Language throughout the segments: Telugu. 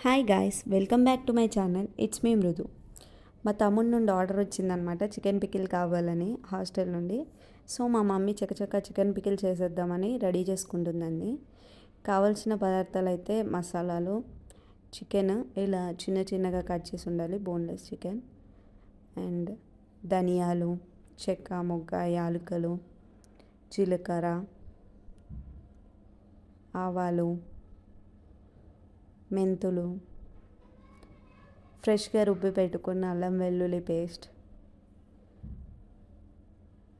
Hi guys, welcome back to my channel. It's me మృదు. మా తమ్ముడి నుండి ఆర్డర్ వచ్చిందనమాట, చికెన్ పికిల్ కావాలని హాస్టల్ నుండి. సో మా మమ్మీ చకచక చికెన్ పికిల్ చేసేద్దామని రెడీ చేసుకుంటుందండి. కావాల్సిన పదార్థాలు అయితే మసాలాలు, చికెన్ ఇలా చిన్న చిన్నగా కట్ చేసి ఉండాలి, బోన్లెస్ చికెన్, అండ్ ధనియాలు, చెక్క, మొగ్గ, యాలకులు, జీలకర్ర, ఆవాలు, మెంతులు, ఫ్రెష్గా రుబ్బి పెట్టుకున్న అల్లం వెల్లుల్లి పేస్ట్,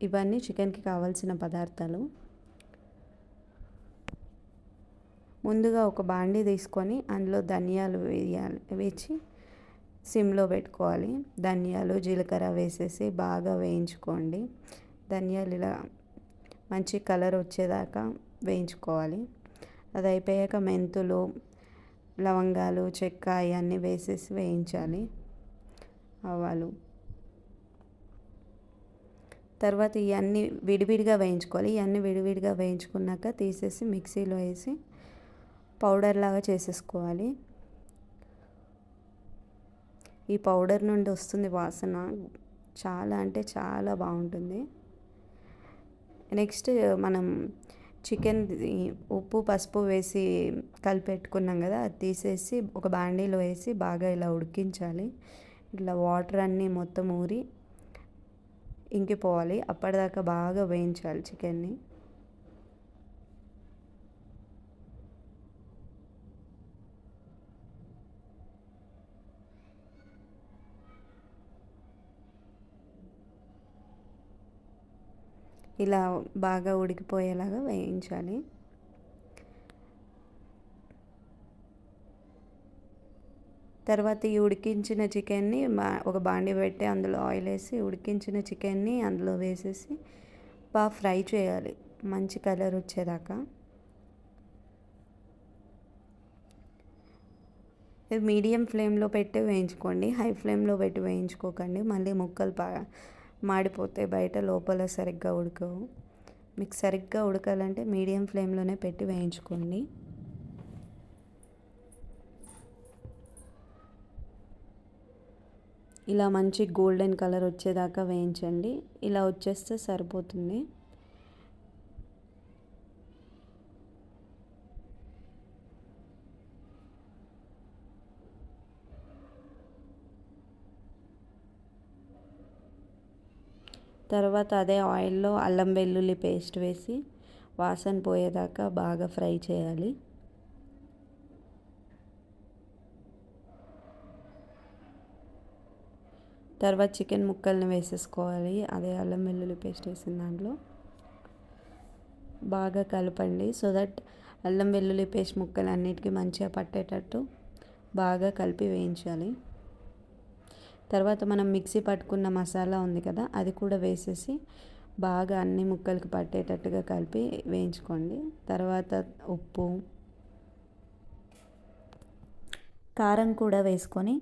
ఇవన్నీ చికెన్కి కావాల్సిన పదార్థాలు. ముందుగా ఒక బాండీ తీసుకొని అందులో ధనియాలు వేసి సిమ్లో పెట్టుకోవాలి. ధనియాలు, జీలకర్ర వేసేసి బాగా వేయించుకోండి. ధనియాలు ఇలా మంచి కలర్ వచ్చేదాకా వేయించుకోవాలి. అది అయిపోయాక మెంతులు, లవంగాలు, చెక్క ఇవన్నీ వేసేసి వేయించాలి. ఆవాలు, తర్వాత ఇవన్నీ విడివిడిగా వేయించుకోవాలి. ఇవన్నీ విడివిడిగా వేయించుకున్నాక తీసేసి మిక్సీలో వేసి పౌడర్ లాగా చేసేసుకోవాలి. ఈ పౌడర్ నుండి వస్తుంది వాసన, చాలా అంటే చాలా బాగుంటుంది. నెక్స్ట్ మనం చికెన్ ఉప్పు పసుపు వేసి కలిపెట్టుకున్నాం కదా, అది తీసేసి ఒక బాండీలో వేసి బాగా ఇలా ఉడికించాలి. ఇట్లా వాటర్ అన్నీ మొత్తం ఊరి ఇంకిపోవాలి. అప్పటిదాకా బాగా వేయించాలి చికెన్ని. ఇలా బాగా ఉడికిపోయేలాగా వేయించాలి. తర్వాత ఈ ఉడికించిన చికెన్ని ఒక బాండీ పెట్టి అందులో ఆయిల్ వేసి ఉడికించిన చికెన్ని అందులో వేసేసి బాగా ఫ్రై చేయాలి, మంచి కలర్ వచ్చేదాకా. ఇది మీడియం ఫ్లేమ్లో పెట్టి వేయించుకోండి, హై ఫ్లేమ్లో పెట్టి వేయించుకోకండి. మళ్ళీ ముక్కలు మాడిపోతే బయట లోపల సరిగ్గా ఉడకవు. మీకు సరిగ్గా ఉడకాలంటే మీడియం ఫ్లేమ్లోనే పెట్టి వేయించుకోండి. ఇలా మంచి గోల్డెన్ కలర్ వచ్చేదాకా వేయించండి. ఇలా వచ్చేస్తే సరిపోతుంది. తర్వాత అదే ఆయిల్లో అల్లం వెల్లుల్లి పేస్ట్ వేసి వాసన పోయేదాకా బాగా ఫ్రై చేయాలి. తర్వాత చికెన్ ముక్కల్ని వేసేసుకోవాలి. అదే అల్లం వెల్లుల్లి పేస్ట్ వేసిన దాంట్లో బాగా కలపండి, సో దట్ అల్లం వెల్లుల్లి పేస్ట్ ముక్కలు అన్నిటికీ మంచిగా పట్టేటట్టు బాగా కలిపి వేయించాలి. తర్వాత మనం మిక్సీ పట్టుకున్న మసాలా ఉంది కదా, అది కూడా వేసేసి బాగా అన్ని ముక్కలకి పట్టేటట్టుగా కలిపి వేయించుకోండి. తర్వాత ఉప్పు, కారం కూడా వేసుకొని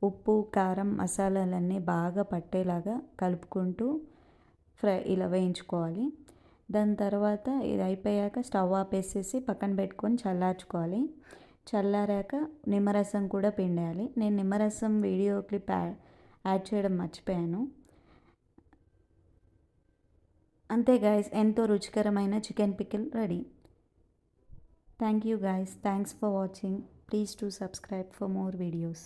ఉప్పు, కారం, మసాలాలన్నీ బాగా పట్టేలాగా కలుపుకుంటూ ఇలా వేయించుకోవాలి. దాని తర్వాత ఇది అయిపోయాక స్టవ్ ఆపేసేసి పక్కన పెట్టుకొని చల్లార్చుకోవాలి. చల్లారాక నిమ్మరసం కూడా పిండేయాలి. నేను నిమ్మరసం వీడియో క్లిప్ యాడ్ చేయడం మర్చిపోయాను. అంతే గాయస్, ఎంతో రుచికరమైన chicken pickle ready. Thank you guys, thanks for watching. Please to subscribe for more videos.